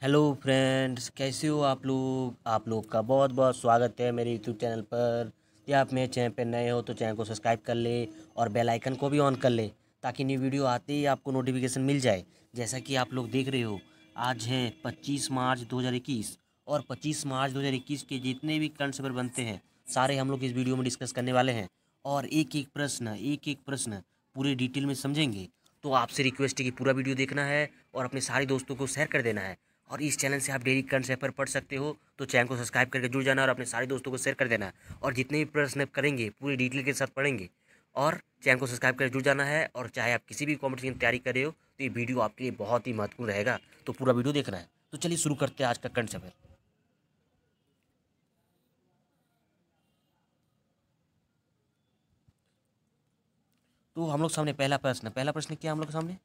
Hello friends, कैसे हो आप लोग का बहुत बहुत स्वागत है मेरे यूट्यूब चैनल पर। या आप मेरे चैनल पर नए हो तो चैनल को सब्सक्राइब कर ले और बेल आइकन को भी ऑन कर ले ताकि न्यू वीडियो आते ही आपको नोटिफिकेशन मिल जाए। जैसा कि आप लोग देख रहे हो, आज है 25 मार्च 2021 और 25 मार्च 2021 के जितने भी करंट अफेयर बनते हैं सारे हम लोग इस वीडियो में डिस्कस करने वाले हैं। और एक एक प्रश्न पूरे डिटेल में समझेंगे। तो आपसे रिक्वेस्ट है कि पूरा वीडियो देखना है और अपने सारे दोस्तों को शेयर कर देना है। और इस चैनल से आप डेली करंट अफेयर पढ़ सकते हो, तो चैनल को सब्सक्राइब करके जुड़ जाना और अपने सारे दोस्तों को शेयर कर देना। और जितने भी प्रश्न आप करेंगे पूरी डिटेल के साथ पढ़ेंगे। और चैनल को सब्सक्राइब करके जुड़ जाना है। और चाहे आप किसी भी कॉम्पिटिशन की तैयारी कर रहे हो तो ये वीडियो आपके लिए बहुत ही महत्वपूर्ण रहेगा, तो पूरा वीडियो देखना है। तो चलिए शुरू करते हैं आज का करंट अफेयर। तो हम लोग सामने पहला प्रश्न क्या है हम लोग के सामने?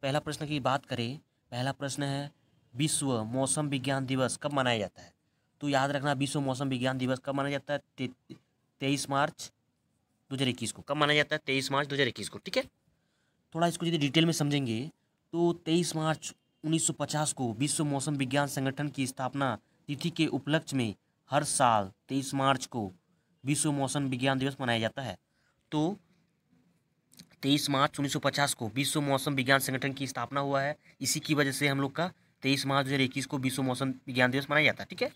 पहला प्रश्न की बात करें, पहला प्रश्न है विश्व मौसम विज्ञान दिवस कब मनाया जाता है? तो याद रखना, विश्व मौसम विज्ञान दिवस कब मनाया जाता है? 23 मार्च 2021 को। कब मनाया जाता है? 23 मार्च 2021 को। ठीक है, थोड़ा इसको यदि डिटेल में समझेंगे तो 23 मार्च 1950 को विश्व मौसम विज्ञान संगठन की स्थापना तिथि के उपलक्ष्य में हर साल 23 मार्च को विश्व मौसम विज्ञान दिवस मनाया जाता है। तो 23 मार्च 1950 को विश्व मौसम विज्ञान संगठन की स्थापना हुआ है। इसी की वजह से हम लोग का 23 मार्च 2021 को विश्व मौसम विज्ञान दिवस मनाया जाता है। ठीक है,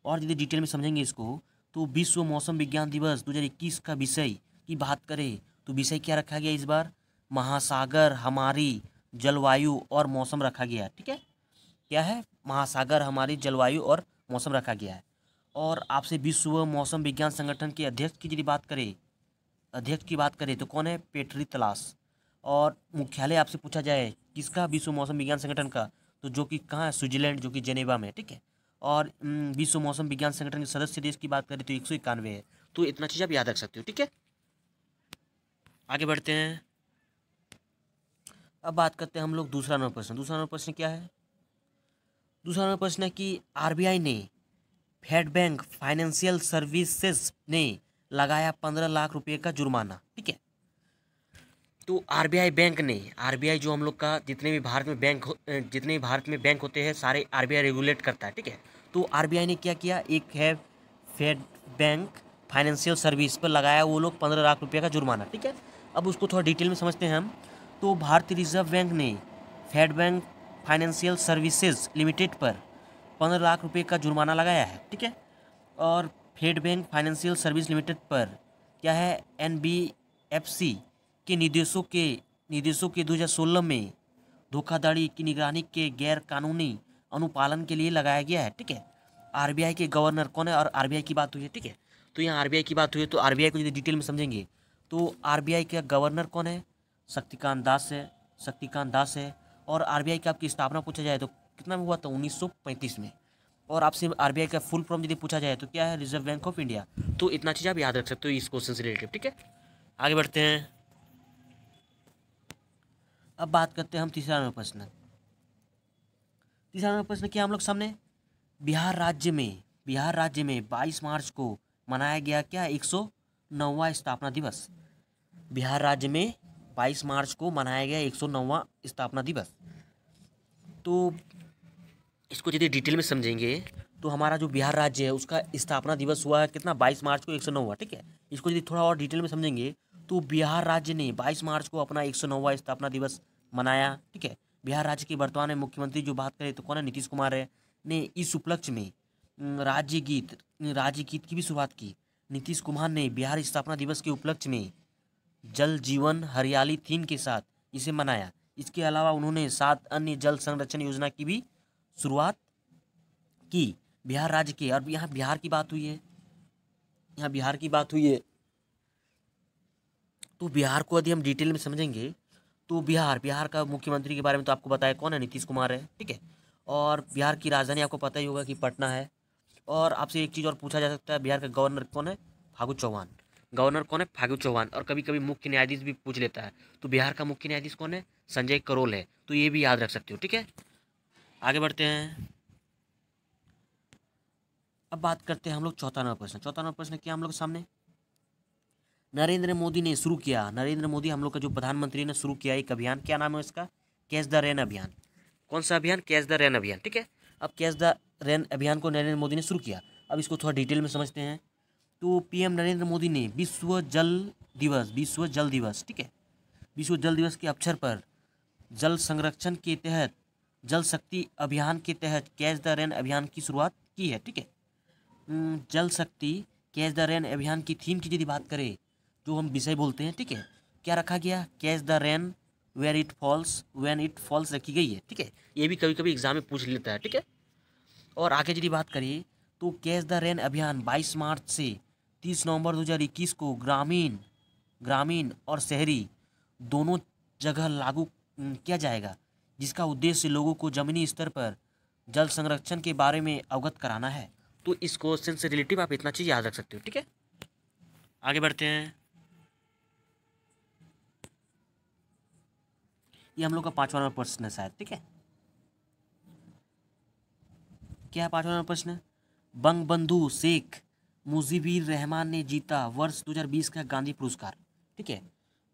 और यदि डिटेल में समझेंगे इसको तो विश्व मौसम विज्ञान दिवस 2021 का विषय की बात करें तो विषय क्या रखा गया इस बार? महासागर हमारी जलवायु और मौसम रखा गया है। ठीक है, क्या है? महासागर हमारी जलवायु और मौसम रखा गया है। और आपसे विश्व मौसम विज्ञान संगठन के अध्यक्ष की यदि बात करें, तो कौन है? पेट्री तलास। और मुख्यालय आपसे पूछा जाए किसका? विश्व मौसम विज्ञान संगठन का, तो जो कि कहाँ है? स्विट्जरलैंड, जो कि जेनेवा में। ठीक है, और विश्व मौसम विज्ञान संगठन के सदस्य देश की बात करें तो 191 है। तो इतना चीज़ आप याद रख सकते हो। ठीक है, आगे बढ़ते हैं। अब बात करते हैं हम लोग दूसरा नंबर प्रश्न क्या है? दूसरा नंबर प्रश्न है कि आरबीआई ने फेड बैंक फाइनेंशियल सर्विसेज ने लगाया 15 लाख रुपए का जुर्माना। ठीक है, तो आरबीआई जो हम लोग का जितने भी भारत में बैंक होते हैं सारे आरबीआई रेगुलेट करता है। ठीक है, तो आरबीआई ने क्या किया? एक है फेड बैंक फाइनेंशियल सर्विस पर लगाया वो लोग 15 लाख रुपये का जुर्माना। ठीक है, अब उसको थोड़ा डिटेल में समझते हैं हम। तो भारतीय रिजर्व बैंक ने Fed bank financial services limited पर 15 लाख रुपये का जुर्माना लगाया है। ठीक है, और Fed bank financial service limited पर क्या है? एनबीएफसी के निर्देशों के 2016 में धोखाधड़ी की निगरानी के गैर कानूनी अनुपालन के लिए लगाया गया है। ठीक है, आरबीआई के गवर्नर कौन है? और आरबीआई की बात हुई है। ठीक है, तो यहाँ आरबीआई की बात हुई है तो आरबीआई को यदि डिटेल में समझेंगे तो आरबीआई का गवर्नर कौन है? शक्तिकांत दास है। और आरबीआई की आपकी स्थापना पूछा जाए तो कितना में हुआ था? 1935 में। और आपसे आरबीआई का फुल फॉर्म यदि पूछा जाए तो क्या है? Reserve bank of India. तो इतना चीज़ आप याद रख सकते हो इस क्वेश्चन से रिलेटेड। ठीक है, आगे बढ़ते हैं। अब बात करते हैं हम तीसरा नंबर प्रश्न क्या हम लोग सामने? बिहार राज्य में 22 मार्च को मनाया गया क्या? 109वां स्थापना दिवस। बिहार राज्य में 22 मार्च को मनाया गया 109वां स्थापना दिवस। तो इसको यदि डिटेल में समझेंगे तो हमारा जो बिहार राज्य है उसका स्थापना दिवस हुआ है कितना? 22 मार्च को 109वां। ठीक है, इसको यदि थोड़ा और डिटेल में समझेंगे तो बिहार राज्य ने 22 मार्च को अपना 109वां स्थापना दिवस मनाया। ठीक है, बिहार राज्य के वर्तमान में मुख्यमंत्री जो बात करें तो कौन है? नीतीश कुमार है। ने इस उपलक्ष्य में राज्य गीत की भी शुरुआत की। नीतीश कुमार ने बिहार स्थापना दिवस के उपलक्ष्य में जल जीवन हरियाली थीम के साथ इसे मनाया। इसके अलावा उन्होंने 7 अन्य जल संरक्षण योजना की भी शुरुआत की बिहार राज्य के। और यहाँ बिहार की बात हुई है तो बिहार को यदि हम डिटेल में समझेंगे तो बिहार का मुख्यमंत्री के बारे में तो आपको बताया कौन है? नीतीश कुमार है। ठीक है, और बिहार की राजधानी आपको पता ही होगा कि पटना है। और आपसे एक चीज़ और पूछा जा सकता है, बिहार का गवर्नर कौन है? फागू चौहान। और कभी कभी मुख्य न्यायाधीश भी पूछ लेता है, तो बिहार का मुख्य न्यायाधीश कौन है? संजय करोल है। तो ये भी याद रख सकते हो। ठीक है, आगे बढ़ते हैं। अब बात करते हैं हम लोग चौथा नंबर प्रश्न क्या हम लोग के सामने? नरेंद्र मोदी हम लोग का जो प्रधानमंत्री ने शुरू किया एक अभियान, क्या नाम है इसका? कैच द रेन अभियान। कौन सा अभियान? कैच द रेन अभियान। ठीक है, अब कैच द रेन अभियान को नरेंद्र मोदी ने शुरू किया। अब इसको थोड़ा डिटेल में समझते हैं। तो पीएम नरेंद्र मोदी ने विश्व जल दिवस, ठीक है, विश्व जल दिवस के अवसर पर जल संरक्षण के तहत जल शक्ति अभियान के तहत कैच द रेन अभियान की शुरुआत की है। ठीक है, जल शक्ति कैच द रेन अभियान की थीम की यदि बात करें, जो हम विषय बोलते हैं, ठीक है, क्या रखा गया? Catch the rain where it falls when it falls रखी गई है। ठीक है, ये भी कभी कभी एग्जाम में पूछ लेता है। ठीक है, और आगे यदि बात करिए तो कैच द रेन अभियान 22 मार्च से 30 नवंबर 2021 को ग्रामीण और शहरी दोनों जगह लागू किया जाएगा, जिसका उद्देश्य लोगों को जमीनी स्तर पर जल संरक्षण के बारे में अवगत कराना है। तो इस क्वेश्चन से रिलेटिव आप इतना चीज़ याद रख सकते हो। ठीक है, आगे बढ़ते हैं। ये हम लोग का 5वां नंबर प्रश्न है शायद। ठीक है, क्या है 5वां नंबर प्रश्न? बंगबंधु शेख मुजीबुर रहमान ने जीता वर्ष 2020 का गांधी पुरस्कार। ठीक है,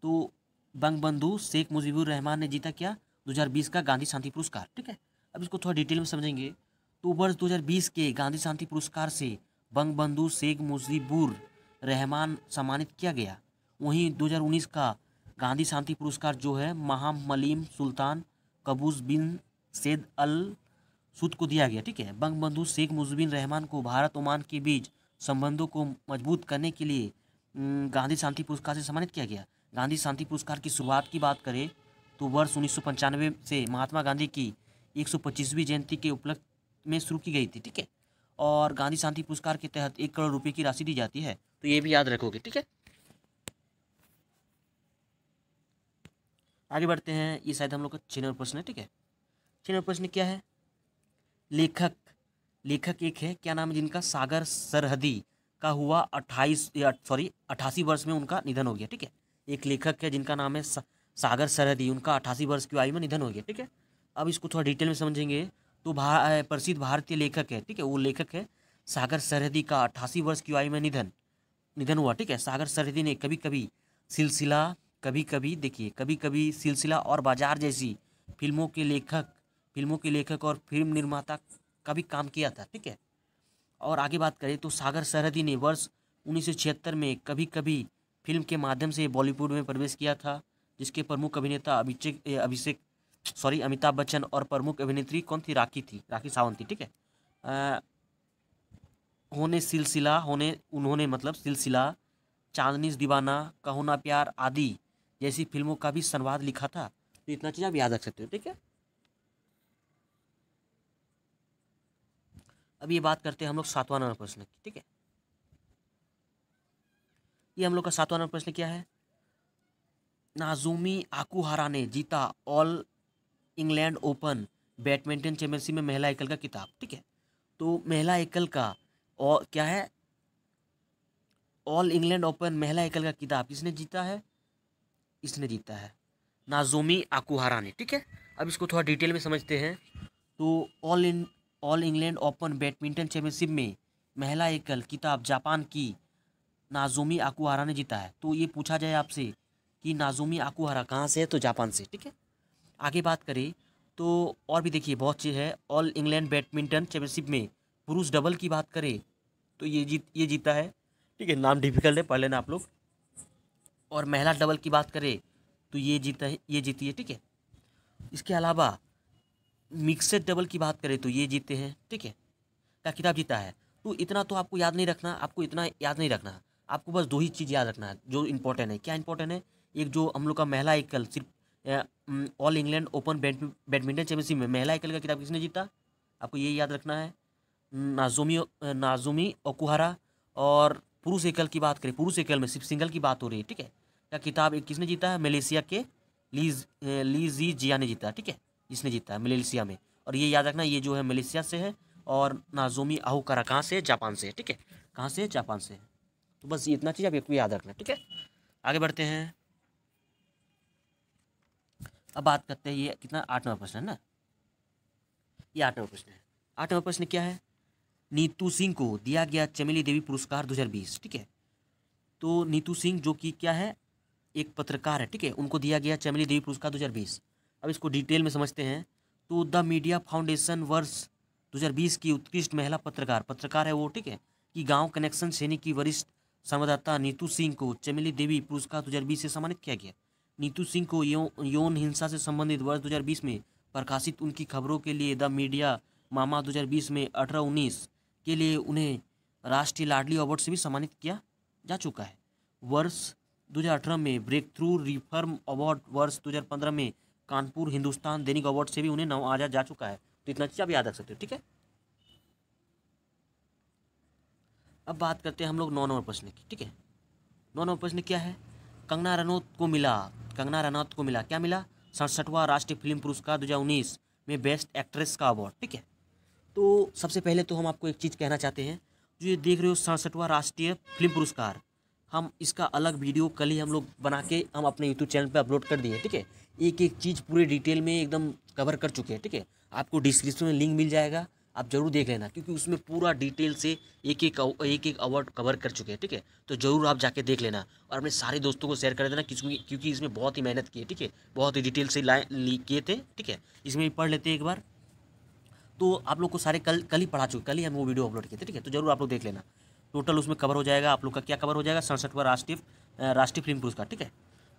तो बंगबंधु शेख मुजीबुर रहमान ने जीता क्या? 2020 का गांधी शांति पुरस्कार। ठीक है, अब इसको थोड़ा डिटेल में समझेंगे। तो वर्ष 2020 के गांधी शांति पुरस्कार से बंगबंधु शेख मुजीबुर रहमान सम्मानित किया गया। वहीं 2019 का गांधी शांति पुरस्कार जो है महामलिम सुल्तान कबूस बिन सैद अल सूद को दिया गया। ठीक है, बंगबंधु शेख मुजीबुर रहमान को भारत ओमान के बीच संबंधों को मजबूत करने के लिए गांधी शांति पुरस्कार से सम्मानित किया गया। गांधी शांति पुरस्कार की शुरुआत की बात करें तो वर्ष 1995 से महात्मा गांधी की 125वीं जयंती के उपलक्ष्य में शुरू की गई थी। ठीक है, और गांधी शांति पुरस्कार के तहत 1 करोड़ रुपए की राशि दी जाती है। तो ये भी याद रखोगे। ठीक है, आगे बढ़ते हैं। ये शायद हम लोग का 6 नंबर प्रश्न है। ठीक है, 6 नंबर प्रश्न क्या है? लेखक एक है, क्या नाम है जिनका? सागर सरहदी का हुआ 88 वर्ष में उनका निधन हो गया। ठीक है, एक लेखक है जिनका नाम है सागर सरहदी, उनका 88 वर्ष की आयु में निधन हो गया। ठीक है, अब इसको थोड़ा डिटेल में समझेंगे। तो प्रसिद्ध भारतीय लेखक है, ठीक है, वो लेखक है सागर सरहदी का 88 वर्ष की आयु में निधन हुआ। ठीक है, सागर सरहदी ने कभी कभी सिलसिला और बाजार जैसी फिल्मों के लेखक और फिल्म निर्माता का भी काम किया था। ठीक है, और आगे बात करें तो सागर सरहदी ने वर्ष 1976 में कभी कभी फिल्म के माध्यम से बॉलीवुड में प्रवेश किया था, जिसके प्रमुख अभिनेता अमिताभ बच्चन और प्रमुख अभिनेत्री कौन थी? राखी सावंत थी। ठीक है, उन्होंने मतलब सिलसिला, चांदनी दीवाना, कहो ना प्यार आदि जैसी फिल्मों का भी संवाद लिखा था। तो इतना चीज़ आप याद रख सकते हो। ठीक है, अब ये बात करते हैं हम लोग 7वां नंबर प्रश्न की। ठीक है, ये हम लोग का 7वां नंबर प्रश्न क्या है? नाजोमी ओकुहारा ने जीता all England open badminton championship में महिला एकल का खिताब। ठीक है, तो महिला एकल का और क्या है? ऑल इंग्लैंड ओपन महिला एकल का खिताब किसने जीता है? इसने जीता है नाजोमी ओकुहारा ने। ठीक है, अब इसको थोड़ा डिटेल में समझते हैं। तो all England open badminton championship में महिला एकल खिताब जापान की नाजोमी ओकुहारा ने जीता है। तो ये पूछा जाए आपसे कि नाजोमी ओकुहारा कहाँ से है, तो जापान से। ठीक है, आगे बात करें तो और भी देखिए बहुत चीज़ है। ऑल इंग्लैंड बैडमिंटन चैंपियनशिप में पुरुष डबल की बात करें तो ये जीता है। ठीक है, नाम डिफिकल्ट है, पढ़ लेना आप लोग। और महिला डबल की बात करें तो ये जीती है। ठीक है, इसके अलावा मिक्सड डबल की बात करें तो ये जीते हैं। ठीक है, का खिताब जीता है। तो इतना तो आपको याद नहीं रखना, आपको बस 2 ही चीज़ याद रखना है जो इंपॉर्टेंट है। क्या इंपॉर्टेंट है? एक जो हम लोग का महिला एकल सिर्फ all England open badminton championship में महिला एकल का खिताब किसने जीता, आपको ये याद रखना है, नाजोमी ओकुहारा। और पुरुष एकल की बात करें, पुरुष एकल में सिर्फ सिंगल की बात हो रही है। ठीक है, क्या खिताब किसने जीता है? मलेशिया के ली जी जिया ने जीता है। ठीक है, इसने जीता है मलेशिया में। और ये याद रखना, ये जो है मलेशिया से है और नाजोमी ओकुहारा कहाँ से है? जापान से है। ठीक है, कहाँ से है? जापान से है। तो बस इतना चीज़ आप एक याद रखना। ठीक है, आगे बढ़ते हैं। अब बात करते हैं, ये कितना 8 नंबर प्रश्न है ना, ये 8 नंबर प्रश्न है। 8 नंबर प्रश्न क्या है? नीतू सिंह को दिया गया चमेली देवी पुरस्कार 2020। ठीक है, तो नीतू सिंह जो कि क्या है? एक पत्रकार है। ठीक है, उनको दिया गया चमेली देवी पुरस्कार 2020। अब इसको डिटेल में समझते हैं। तो द मीडिया फाउंडेशन वर्ष 2020 की उत्कृष्ट महिला पत्रकार है वो, ठीक है, कि गांव कनेक्शन श्रेणी की वरिष्ठ संवाददाता नीतू सिंह को चमेली देवी पुरस्कार 2020 से सम्मानित किया गया। नीतू सिंह को यौन हिंसा से संबंधित वर्ष 2020 में प्रकाशित उनकी खबरों के लिए द मीडिया मामा 2020 में 18-19 के लिए उन्हें राष्ट्रीय लाडली अवार्ड से भी सम्मानित किया जा चुका है। वर्ष 2018 में ब्रेक थ्रू रिफॉर्म अवार्ड, वर्ष 2015 में कानपुर हिंदुस्तान दैनिक अवार्ड से भी उन्हें नवाजा जा चुका है। तो इतना चीज आप याद रख सकते हो, ठीक है। अब बात करते हैं हम लोग 9 नंबर प्रश्न की, ठीक है। 9 नंबर प्रश्न क्या है? कंगना रनौत को मिला क्या मिला? 67वां राष्ट्रीय फिल्म पुरस्कार 2019 में बेस्ट एक्ट्रेस का अवार्ड, ठीक है। तो सबसे पहले तो हम आपको एक चीज़ कहना चाहते हैं, जो ये देख रहे हो 67वां राष्ट्रीय फिल्म पुरस्कार, हम इसका अलग वीडियो कल ही हम लोग बना के हम अपने यूट्यूब चैनल पे अपलोड कर दिए, ठीक है। एक एक चीज़ पूरे डिटेल में एकदम कवर कर चुके हैं, ठीक है। आपको डिस्क्रिप्शन में लिंक मिल जाएगा, आप जरूर देख लेना, क्योंकि उसमें पूरा डिटेल से एक एक अवार्ड कवर कर चुके हैं, ठीक है। तो जरूर आप जाके देख लेना और अपने सारे दोस्तों को शेयर कर देना, क्योंकि इसमें बहुत ही मेहनत की है, ठीक है। बहुत ही डिटेल से किए थे, ठीक है। इसमें भी पढ़ लेते हैं एक बार। तो आप लोग को सारे कल ही पढ़ा चुके, कल ही हम वो वीडियो अपलोड किए थे, ठीक है। तो जरूर आप लोग देख लेना, टोटल उसमें कवर हो जाएगा। आप लोग का क्या कवर हो जाएगा? 67वां राष्ट्रीय फिल्म पुरस्कार, ठीक है।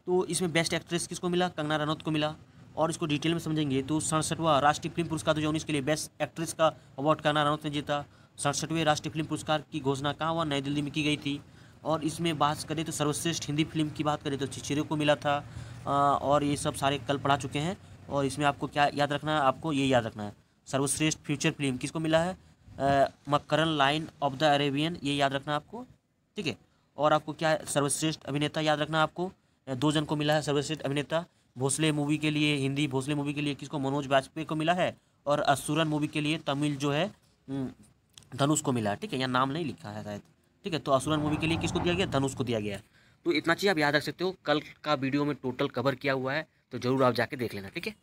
तो इसमें बेस्ट एक्ट्रेस किसको मिला? कंगना रनौत को मिला। और इसको डिटेल में समझेंगे तो 67वां राष्ट्रीय फिल्म पुरस्कार 2019 के लिए बेस्ट एक्ट्रेस का अवार्ड कंगना रनौत ने जीता। 67वें राष्ट्रीय फिल्म पुरस्कार की घोषणा कहाँ हुआ? नई दिल्ली में की गई थी। और इसमें बात करें तो सर्वश्रेष्ठ हिंदी फिल्म की बात करें तो छिछोरे को मिला था। और ये सब सारे कल पढ़ा चुके हैं। और इसमें आपको क्या याद रखना है? आपको ये याद रखना है, सर्वश्रेष्ठ फीचर फिल्म किसको मिला है? Makarand line of the Arabian, ये याद रखना आपको, ठीक है। और आपको क्या सर्वश्रेष्ठ अभिनेता याद रखना आपको, 2 जन को मिला है सर्वश्रेष्ठ अभिनेता। भोसले मूवी के लिए, हिंदी भोसले मूवी के लिए किसको? मनोज बाजपेयी को मिला है। और असुरन मूवी के लिए तमिल जो है धनुष को मिला है, ठीक है। यहाँ नाम नहीं लिखा है शायद, ठीक है। तो असुरन मूवी के लिए किसको दिया गया? धनुष को दिया गया है। तो इतना चीज़ आप याद रख सकते हो, कल का वीडियो में टोटल कवर किया हुआ है, तो जरूर आप जाके देख लेना, ठीक है।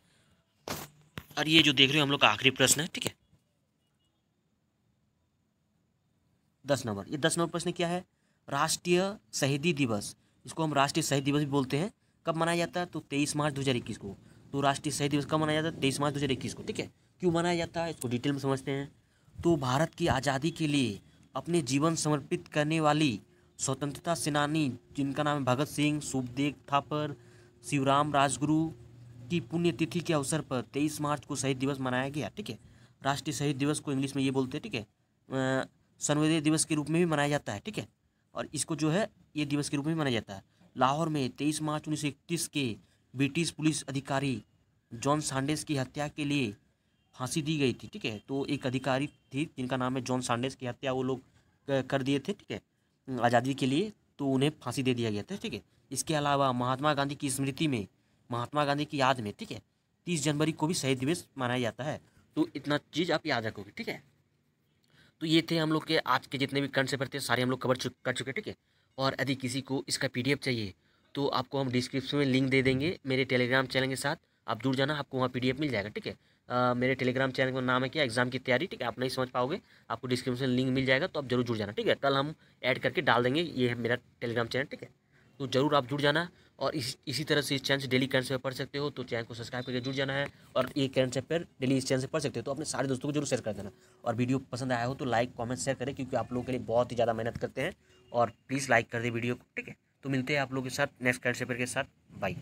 और ये जो देख रहे हो हम लोग का आखिरी प्रश्न है, ठीक है, 10 नंबर। ये 10 नंबर प्रश्न क्या है? राष्ट्रीय शहीदी दिवस, इसको हम राष्ट्रीय शहीद दिवस भी बोलते हैं, कब मनाया जाता है? तो 23 मार्च 2021 को। तो राष्ट्रीय शहीद दिवस कब मनाया जाता है? 23 मार्च 2021 को, ठीक है। क्यों मनाया जाता है इसको डिटेल में समझते हैं। तो भारत की आज़ादी के लिए अपने जीवन समर्पित करने वाली स्वतंत्रता सेनानी जिनका नाम है भगत सिंह, सुखदेव थापर, शिवराम राजगुरु की पुण्यतिथि के अवसर पर 23 मार्च को शहीद दिवस मनाया गया, ठीक है। राष्ट्रीय शहीद दिवस को इंग्लिश में ये बोलते हैं, ठीक है। सर्वोदय दिवस के रूप में भी मनाया जाता है, ठीक है। और इसको जो है ये दिवस के रूप में मनाया जाता है। लाहौर में 23 मार्च 1931 के ब्रिटिश पुलिस अधिकारी जॉन सांडेस की हत्या के लिए फांसी दी गई थी, ठीक है। तो एक अधिकारी थी जिनका नाम है जॉन सांडेस की हत्या वो लोग कर दिए थे, ठीक है, आज़ादी के लिए। तो उन्हें फांसी दे दिया गया था, ठीक है। इसके अलावा महात्मा गांधी की स्मृति में, महात्मा गांधी की याद में, ठीक है, 30 जनवरी को भी शहीद दिवस मनाया जाता है। तो इतना चीज़ आप याद रखोगे, ठीक है। तो ये थे हम लोग के आज के जितने भी करंट अफेयर थे, सारे हम लोग कर चुके, ठीक है। और यदि किसी को इसका PDF चाहिए तो आपको हम डिस्क्रिप्शन में लिंक दे देंगे मेरे टेलीग्राम चैनल के साथ, आप जुड़ जाना, आपको वहाँ PDF मिल जाएगा, ठीक है। मेरे टेलीग्राम चैनल का नाम है क्या? एग्जाम की तैयारी, ठीक है। आप नहीं समझ पाओगे, आपको डिस्क्रिप्शन में लिंक मिल जाएगा, तो आप जरूर जुड़ जाना, ठीक है। कल हम ऐड करके डाल देंगे, ये है मेरा टेलीग्राम चैनल, ठीक है। तो जरूर आप जुड़ जाना। और इसी तरह से इस चैनल से डेली करंट अफेयर पढ़ सकते हो, तो चैनल को सब्सक्राइब करके जुड़ जाना है। और ये करंट अफेयर डेली इस चैनल से पढ़ सकते हो, तो अपने सारे दोस्तों को जरूर शेयर कर देना। और वीडियो पसंद आया हो तो लाइक कमेंट शेयर करें, क्योंकि आप लोगों के लिए बहुत ही ज़्यादा मेहनत करते हैं। और प्लीज़ लाइक कर दे वीडियो को, ठीक है। तो मिलते हैं आप लोगों के साथ नेक्स्ट करंट अफेयर के साथ, बाय।